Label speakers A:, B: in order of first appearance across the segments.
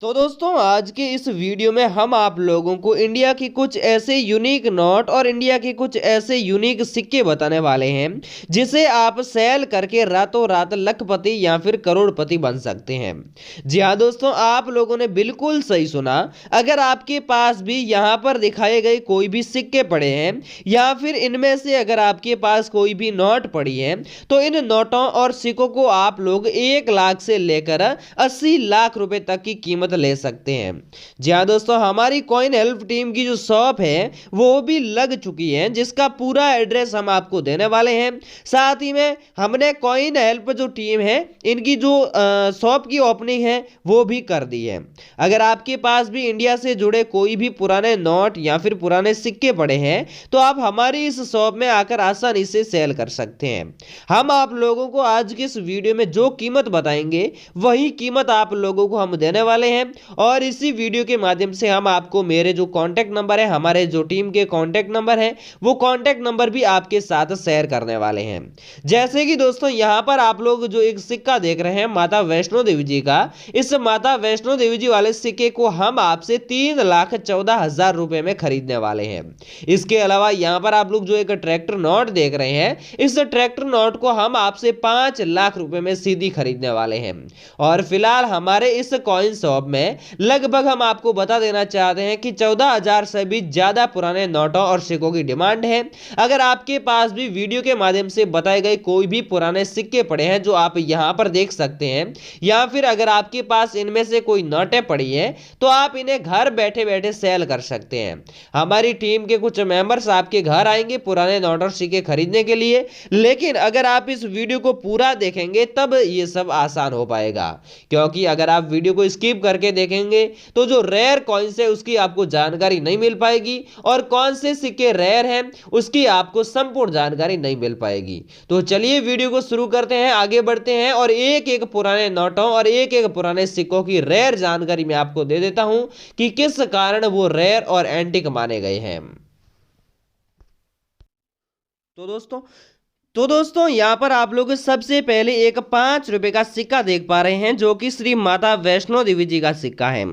A: तो दोस्तों आज के इस वीडियो में हम आप लोगों को इंडिया की कुछ ऐसे यूनिक नोट और इंडिया के कुछ ऐसे यूनिक सिक्के बताने वाले हैं जिसे आप सेल करके रातों रात लखपति या फिर करोड़पति बन सकते हैं। जी हाँ दोस्तों, आप लोगों ने बिल्कुल सही सुना। अगर आपके पास भी यहाँ पर दिखाए गए कोई भी सिक्के पड़े हैं या फिर इनमें से अगर आपके पास कोई भी नोट पड़ी है तो इन नोटों और सिक्कों को आप लोग 1 लाख से लेकर 80 लाख रुपए तक की कीमत ले सकते हैं। जी हाँ दोस्तों, हमारी कॉइन हेल्प टीम की जो शॉप है वो भी लग चुकी है, जिसका पूरा एड्रेस हम आपको देने वाले हैं। साथ ही में हमने कॉइन हेल्प जो टीम है इनकी जो शॉप की ओपनिंग है वो भी कर दी है। अगर आपके पास भी इंडिया से जुड़े कोई भी पुराने नोट या फिर पुराने सिक्के पड़े हैं तो आप हमारी इस शॉप में आकर आसानी से सेल कर सकते हैं। हम आप लोगों को आज की इस वीडियो में जो कीमत बताएंगे वही कीमत आप लोगों को हम देने वाले हैं और इसी वीडियो के माध्यम से हम आपको मेरे जो कांटेक्ट नंबर है, हमारे जो टीम के कांटेक्ट नंबर है, वो कांटेक्ट नंबर भी आपके साथ शेयर करने वाले हैं। जैसे कि दोस्तों यहां पर आप लोग जो एक सिक्का देख रहे हैं माता वैष्णो देवी जी का, इस माता वैष्णो देवी जी वाले सिक्के को हम आपसे 3,14,000 रुपए में खरीदने वाले हैं। इसके अलावा यहां पर आप लोग जो एक ट्रैक्टर नोट देख रहे हैं, इस ट्रैक्टर नोट को हम आपसे 5 लाख रुपए में सीधी खरीदने वाले हैं। और फिलहाल हमारे इस कॉइन शॉप में लगभग हम आपको बता देना चाहते हैं कि 14,000 से भी ज्यादा पुराने नोटों और सिक्कों की डिमांड है। अगर आपके पास भी वीडियो के माध्यम से बताए गए कोई भी पुराने सिक्के पड़े हैं जो आप यहां पर देख सकते हैं, या फिर अगर आपके पास इनमें से कोई नोटें पड़ी है तो आप इन्हें घर बैठे बैठे सेल कर सकते हैं। हमारी टीम के कुछ मेंबर्स आपके घर आएंगे पुराने नोट और सिक्के खरीदने के लिए, लेकिन अगर आप इस वीडियो को पूरा देखेंगे तब ये सब आसान हो पाएगा, क्योंकि अगर आप वीडियो को स्किप करके देखेंगे तो जो रेयर कॉइन्स है उसकी आपको जानकारी नहीं मिल पाएगी और कौन से सिक्के रेयर हैं उसकी आपको संपूर्ण जानकारी नहीं मिल पाएगी। तो चलिए वीडियो को शुरू करते हैं, आगे बढ़ते हैं और एक एक पुराने नोटों और एक एक पुराने सिक्कों की रेयर जानकारी मैं आपको दे देता हूं कि किस कारण वो रेयर और एंटिक माने गए हैं। तो दोस्तों यहाँ पर आप लोग सबसे पहले एक 5 रुपए का सिक्का देख पा रहे हैं जो कि श्री माता वैष्णो देवी जी का सिक्का है।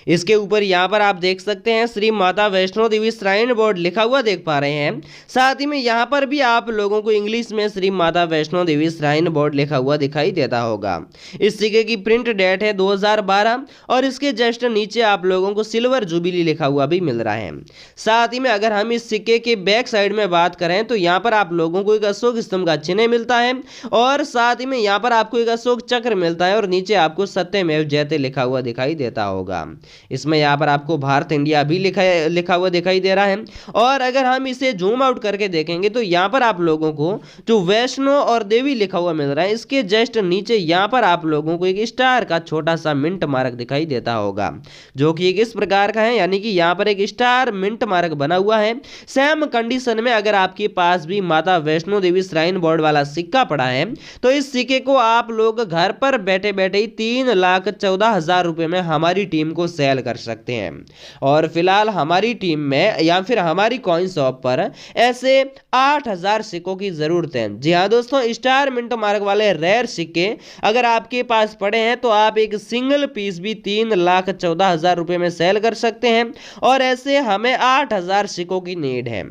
A: इसके ऊपर यहाँ पर आप देख सकते हैं श्री माता वैष्णो देवी श्राइन बोर्ड लिखा हुआ देख पा रहे हैं। साथ ही में यहाँ पर भी आप लोगों को इंग्लिश में श्री माता वैष्णो देवी श्राइन बोर्ड लिखा हुआ दिखाई देता होगा। इस सिक्के की प्रिंट डेट है 2012 और इसके जस्ट नीचे आप लोगों को सिल्वर जुबिली लिखा हुआ भी मिल रहा है। साथ ही में अगर हम इस सिक्के के बैक साइड में बात करें तो यहाँ पर आप लोगों को एक अशोक स्तंभ का चिन्ह मिलता है और साथ ही में यहाँ पर आपको एक अशोक चक्र मिलता है और नीचे आपको सत्यमेव जयते लिखा हुआ दिखाई देता होगा। इसमें यहाँ पर आपको भारत इंडिया भी लिखा हुआ दिखाई दे रहा है। और अगर हम इसे जूम आउट करके देखेंगे तो यहाँ पर आप लोगों को जो वैष्णो और देवी लिखा हुआ मिल रहा है, इसके जस्ट नीचे यहाँ पर आप लोगों को एक स्टार का छोटा सा मिंट मार्क दिखाई देता होगा, जो कि एक इस प्रकार का है, यानी कि यहाँ पर एक स्टार मिंट मार्क बना हुआ है। सेम कंडीशन में अगर आपके पास भी माता वैष्णो देवी श्राइन बोर्ड वाला सिक्का पड़ा है तो इस सिक्के को आप लोग घर पर बैठे बैठे ही 3,14,000 रुपए में हमारी टीम को सेल कर सकते हैं। और फिलहाल हमारी टीम में या फिर हमारी कॉइन शॉप पर ऐसे 8,000 सिक्कों की जरूरत है। जी हाँ दोस्तों, स्टार मिंट मार्क वाले रेयर सिक्के अगर आपके पास पड़े हैं तो आप एक सिंगल पीस भी 3,14,000 रुपए में सेल कर सकते हैं और ऐसे हमें 8,000 सिक्कों की नीड है।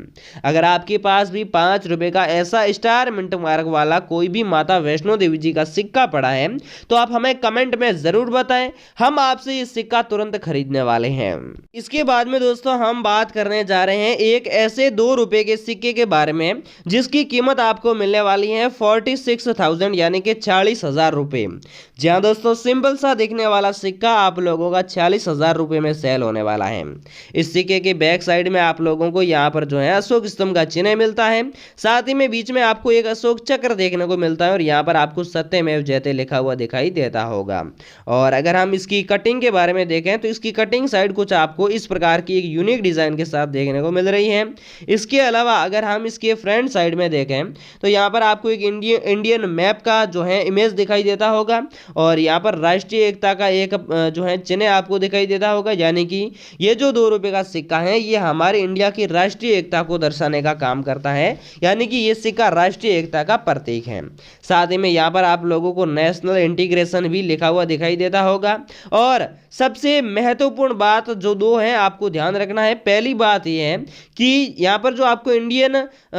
A: अगर आपके पास भी 5 रुपए का ऐसा स्टार मिंट मार्क वाला कोई भी माता वैष्णो देवी जी का सिक्का पड़ा है तो आप हमें कमेंट में जरूर बताएं, हम आपसे ये सिक्का तुरंत खरीदने वाले हैं। इसके बाद में दोस्तों हम बात करने जा रहे हैं एक ऐसे 2 रुपए के सिक्के के बारे में जिसकी कीमत आपको मिलने वाली है 46,000 यानी कि 40,000 रुपए। जी हाँ दोस्तों, सिंपल सा दिखने वाला सिक्का आप लोगों का 40,000 रुपए में सेल होने वाला है। इस सिक्के के बैक साइड में आप लोगों को यहाँ पर जो है अशोक स्तंभ का चिन्ह मिलता है, साथ ही में बीच में आपको एक अशोक चक्र देखने को मिलता है और यहाँ पर आपको सत्यमेव जयते लिखा हुआ दिखाई देता होगा। और अगर हम इसकी कटिंग के बारे में देखें तो इसकी कटिंग साइड कुछ आपको इस प्रकार की एक यूनिक डिजाइन के साथ देखने को मिल रही है। इसके अलावा अगर हम इसके फ्रंट साइड में देखें तो यहाँ पर आपको एक इंडियन मैप का जो है इमेज दिखाई देता होगा और यहाँ पर राष्ट्रीय एकता का एक जो है चिन्ह आपको दिखाई देता होगा, यानी कि ये जो 2 रुपए का सिक्का है ये हमारे इंडिया की राष्ट्रीय एकता को दर्शाने का काम करता है, यानी कि ये सिक्का राष्ट्रीय राष्ट्रीय एकता का प्रतीक है। साथ ही में यहाँ पर आप लोगों को नेशनल इंटीग्रेशन भी लिखा हुआ दिखाई देता होगा। और सबसे महत्वपूर्ण बात जो दो है आपको ध्यान रखना है, पहली बात यह है कि यहाँ पर जो आपको इंडियन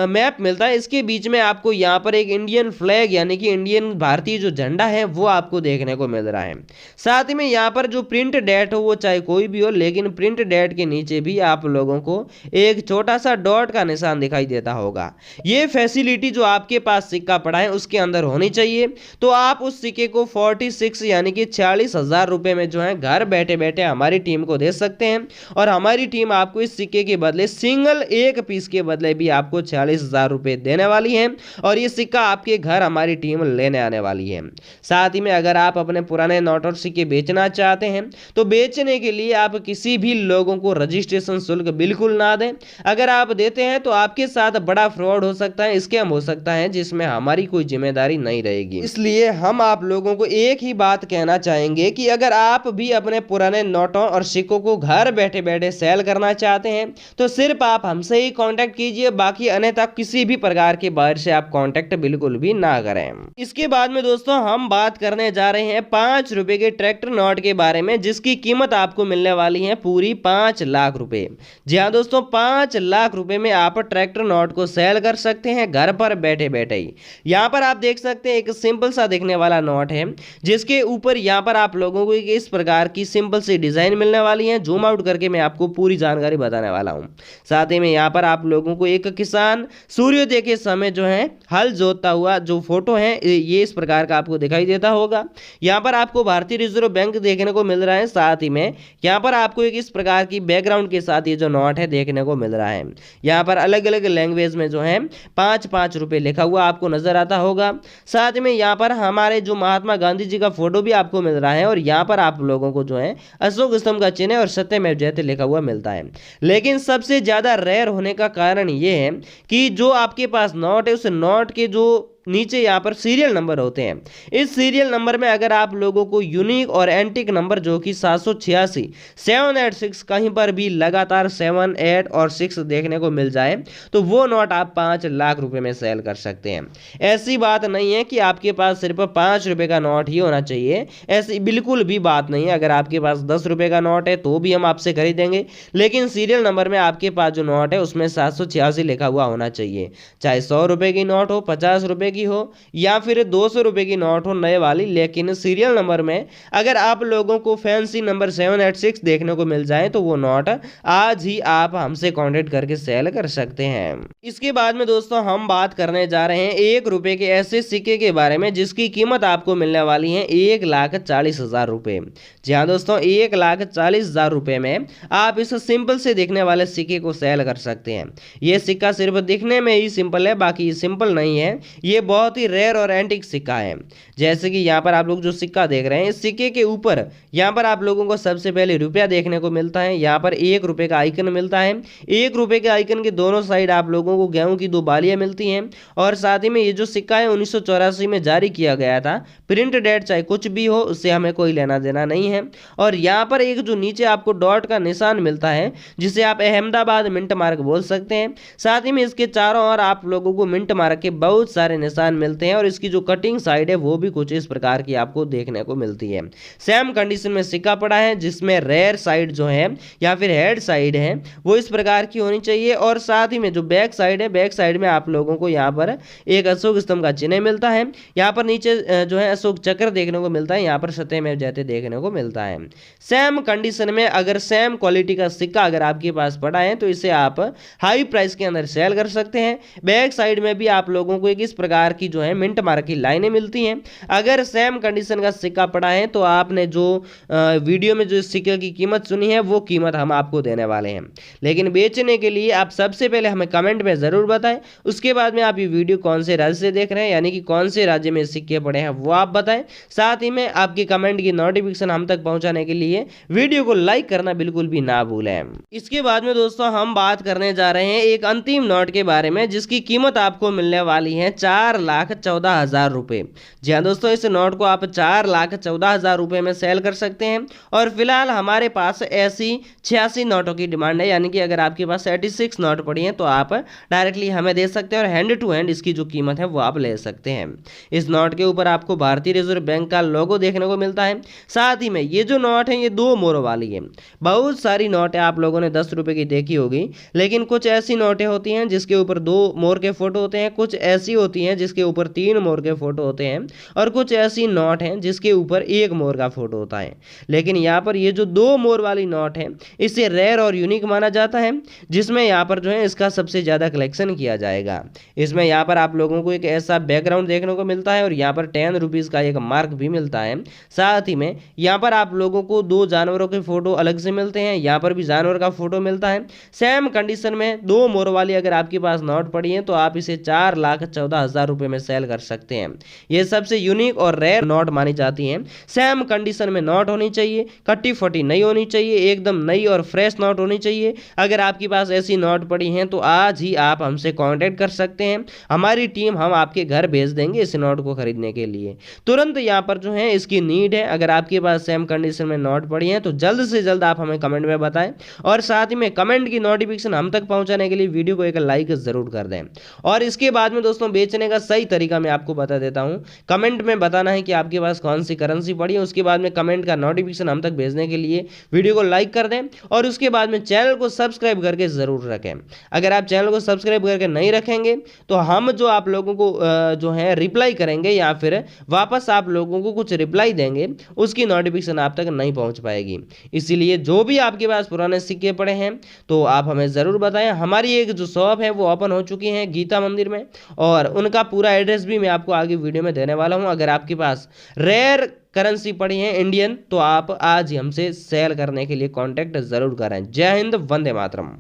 A: मैप मिलता है इसके बीच में आपको यहाँ पर एक इंडियन फ्लैग यानी कि इंडियन भारतीय जो झंडा है वो आपको देखने को मिल रहा है। साथ ही में यहाँ पर जो प्रिंट डेट हो वो चाहे कोई भी हो, लेकिन प्रिंट डेट के नीचे भी आप लोगों को एक छोटा सा डॉट का निशान दिखाई देता होगा। ये फैसिलिटी जो आपके पास सिक्का पड़ा है उसके अंदर होनी चाहिए। तो आप उस सिक्के को 46 यानी कि 40,000 रुपए में जो है घर बैठे बैठे हमारी टीम को दे सकते हैं और हमारी टीम आपको इस सिक्के के बदले सिंगल एक पीस के बदले भी आपको 40,000 रुपए देने वाली है और ये सिक्का आपके घर हमारी टीम लेने आने वाली है। साथ ही में अगर आप अपने पुराने नोट और सिक्के बेचना चाहते हैं तो बेचने के लिए आप किसी भी लोगों को रजिस्ट्रेशन शुल्क बिल्कुल ना दें। अगर आप देते हैं तो आपके साथ बड़ा फ्रॉड हो सकता है, स्कैम हो सकता है जिसमें हमारी कोई जिम्मेदारी नहीं रहेगी। इसलिए हम आप लोगों को एक ही बात कहना चाहेंगे कि अगर आप भी अपने पुराने नोटों और सिक्कों को घर बैठे बैठे सेल करना चाहते हैं तो सिर्फ आप हमसे ही कांटेक्ट कीजिए, बाकी अन्यथा किसी भी प्रकार के बाहर से आप कांटेक्ट बिल्कुल भी ना करें। इसके बाद में दोस्तों हम बात करने जा रहे हैं 5 रुपए के ट्रैक्टर नोट के बारे में जिसकी कीमत आपको मिलने वाली है पूरी 5 लाख रुपए। जी हाँ दोस्तों, 5 लाख रुपए में आप ट्रैक्टर नोट को सेल कर सकते हैं घर पर बैठे बैठे ही। यहाँ पर आप देख सकते हैं एक सिंपल सा दिखने वाला नोट है जिसके ऊपर यहाँ पर आप लोगों को इस प्रकार की सिंपल सी डिजाइन मिलने वाली है। जूम आउट करके मैं आपको पूरी जानकारी बताने वाला हूँ। साथ ही में यहाँ पर आप लोगों को एक किसान सूर्योदय के समय जो है हल जोतता हुआ जो फोटो है ये इस प्रकार का आपको दिखाई देता होगा। यहाँ पर आपको भारतीय रिजर्व बैंक देखने को मिल रहा है। साथ ही में यहाँ पर आपको एक इस प्रकार की बैकग्राउंड के साथ ये जो नोट है देखने को मिल रहा है। यहाँ पर अलग अलग लैंग्वेज में जो है 5-5 रुपए लिखा हुआ आपको नजर आता होगा। साथ में यहाँ पर हमारे जो महात्मा गांधी जी का फोटो भी आपको मिल रहा है और यहाँ पर आप लोगों को जो है अशोक स्तंभ का चिन्ह और सत्यमेव जयते लिखा हुआ मिलता है। लेकिन सबसे ज्यादा रेयर होने का कारण ये है कि जो आपके पास नोट है उस नोट के जो नीचे यहाँ पर सीरियल नंबर होते हैं, इस सीरियल नंबर में अगर आप लोगों को यूनिक और एंटिक नंबर जो कि 786 786 कहीं पर भी लगातार 7 8 और 6 देखने को मिल जाए तो वो नोट आप 5 लाख रुपए में सेल कर सकते हैं। ऐसी बात नहीं है कि आपके पास सिर्फ 5 रुपए का नोट ही होना चाहिए, ऐसी बिल्कुल भी बात नहीं है। अगर आपके पास 10 रुपए का नोट है तो भी हम आपसे खरीदेंगे, लेकिन सीरियल नंबर में आपके पास जो नोट है उसमें 786 लिखा हुआ होना चाहिए। चाहे 100 रुपए की नोट हो, 50 रुपए की हो या फिर 200 रुपए की नोट हो नए वाली, लेकिन सीरियल नंबर में अगर आप लोगों को फैंसी नंबर 786 देखने को मिल जाए तो वो नोट आज ही आप हमसे कांटेक्ट करके सेल कर सकते हैं। इसके बाद में दोस्तों हम बात करने जा रहे हैं 1 रुपए के ऐसे सिक्के के बारे में जिसकी कीमत आपको मिलने वाली है 1,40,000 रुपए। जी हाँ दोस्तों, 1,40,000 रुपए में आप इस सिंपल से दिखने वाले सिक्के को सेल कर सकते हैं। ये सिक्का सिर्फ दिखने में ही सिंपल है, बाकी ये सिंपल नहीं है, ये बहुत ही रेयर और एंटिक सिक्का है। जैसे कि यहाँ पर आप लोग जो सिक्का देख रहे हैं इस सिक्के के ऊपर यहाँ पर आप लोगों को सबसे पहले रुपया देखने को मिलता है। यहाँ पर 1 रुपए का आइकन मिलता है। 1 रुपए के आइकन के दोनों साइड आप लोगों को गेहूं की 2 बालियां मिलती हैं और साथ ही में ये जो सिक्का है 1984 में जारी किया गया था। प्रिंट डेट चाहे कुछ भी हो उससे हमें कोई लेना देना नहीं है। और यहाँ पर एक जो नीचे आपको डॉट का निशान मिलता है जिसे आप अहमदाबाद मिंट मार्क बोल सकते हैं। साथ ही में इसके चारों ओर आप लोगों को मिंट मार्क के बहुत सारे निशान मिलते हैं और इसकी जो कटिंग साइड है वो भी कुछ इस प्रकार की आपको देखने को मिलती है। सेम कंडीशन में सिक्का पड़ा है जिसमें रेयर साइड जो है या फिर हेड साइड है वो इस प्रकार की होनी चाहिए और साथ ही में जो बैक साइड है, बैक साइड में आप लोगों को यहाँ पर एक अशोक स्तंभ का चिन्ह मिलता है। यहाँ पर नीचे जो है अशोक चक्र देखने को मिलता है, यहाँ पर सत्यमेव जयते देखने को मिलता है। सेम कंडीशन में अगर सेम क्वालिटी का सिक्का अगर आपके पास पड़ा है तो इसे आप हाई प्राइस के अंदर सेल कर सकते हैं। बैक साइड में भी आप लोगों को एक इस प्रकार की जो है मिंट मार्क की लाइनें मिलती हैं। अगर सेम कंडीशन का सिक्का पड़ा है तो आपने जो वीडियो में जो इस सिक्के की कीमत सुनी है वो कीमत हम आपको देने वाले हैं। लेकिन बेचने के लिए आप सबसे पहले हमें कमेंट में जरूर बताएं, उसके बाद में आप ये वीडियो कौन से राज्य से देख रहे हैं यानी कि कौन से राज्य में सिक्के पड़े हैं वो आप बताएं। साथ ही में आपकी कमेंट की नोटिफिकेशन हम तक पहुंचाने के लिए वीडियो को लाइक करना बिल्कुल भी ना भूलें। इसके बाद में दोस्तों हम बात करने जा रहे हैं एक अंतिम नोट के बारे में जिसकी कीमत आपको मिलने वाली है 4 4,14,000 रुपये। जी हाँ दोस्तों, इस नोट को आप 4,14,000 रुपये में सेल कर सकते हैं। और फिलहाल हमारे पास ऐसी 86 नोटों की डिमांड है, यानी कि अगर आपके पास 86 नोट पड़ी हैं तो आप डायरेक्टली हमें दे सकते हैं और हैंड टू हैंड इसकी जो कीमत है वो आप ले सकते हैं। इस नोट के ऊपर आपको भारतीय रिजर्व बैंक का लोगो देखने को मिलता है। साथ ही में ये जो नोट है ये 2 मोरों वाली है। बहुत सारी नोटें आप लोगों ने 10 रुपए की देखी होगी, लेकिन कुछ ऐसी नोटें होती हैं जिसके ऊपर 2 मोर के फोटो होते हैं, कुछ ऐसी होती हैं जिसके ऊपर 3 मोर के फोटो होते हैं, और कुछ ऐसी नोट हैं जिसके ऊपर 1 मोर का फोटो होता है। लेकिन यहाँ पर ये जो 2 मोर वाली नोट है इसे रेयर और यूनिक माना जाता है, जिसमें यहाँ पर जो है इसका सबसे ज़्यादा कलेक्शन किया जाएगा। इसमें यहाँ पर आप लोगों को एक ऐसा बैकग्राउंड देखने को मिलता है और यहाँ पर 10 रुपीज़ का एक मार्क भी मिलता है। साथ ही में यहाँ पर आप लोगों को 2 जानवरों के फोटो अलग से मिलते हैं, यहाँ पर भी जानवर का फोटो मिलता है। सेम कंडीशन में 2 मोर वाली अगर आपके पास नोट पड़ी है तो आप इसे 4,14,000 रुपये में सेल कर सकते हैं। ये सबसे यूनिक और रेयर नोट मानी जाती हैं। सेम कंडीशन में नोट होनी चाहिए, कट्टी फटी नहीं होनी चाहिए, एकदम नई और फ्रेश नोट होनी चाहिए। अगर आपके पास ऐसी नोट पड़ी हैं तो आज ही आप हमसे कांटेक्ट कर सकते हैं। हमारी टीम हम आपके घर भेज देंगे इस नोट को खरीदने के लिए। तुरंत यहाँ पर जो है इसकी नीड है। अगर आपके पास सेम कंडीशन में नोट पड़ी है तो जल्द से जल्द आप हमें कमेंट में बताएं, और साथ ही में कमेंट की नोटिफिकेशन हम तक पहुंचाने के लिए वीडियो को एक लाइक जरूर कर दें। और इसके बाद में दोस्तों बेचने का सही तरीका मैं आपको बता देता हूं। कमेंट में बताना है कि आपके पास कौन सी करेंसी पड़ी है, उसके बाद में कमेंट का नोटिफिकेशन हम तक भेजने के लिए वीडियो को लाइक कर दें, और उसके बाद में चैनल को सब्सक्राइब करके जरूर रखें। अगर आप चैनल को सब्सक्राइब करके नहीं रखेंगे तो हम जो आप लोगों को जो है रिप्लाई करेंगे या फिर वापस आप लोगों को कुछ रिप्लाई देंगे, उसकी नोटिफिकेशन आप तक नहीं पहुंच पाएगी। इसीलिए जो भी आपके पास पुराने सिक्के पड़े हैं तो आप हमें ज़रूर बताएं। हमारी एक जो शॉप है वो ओपन हो चुकी है गीता मंदिर में, और उनका पूरा एड्रेस भी मैं आपको आगे वीडियो में देने वाला हूं। अगर आपके पास रेयर करेंसी पड़ी है इंडियन तो आप आज ही हमसे सेल करने के लिए कांटेक्ट ज़रूर करें। जय हिंद, वंदे मातरम।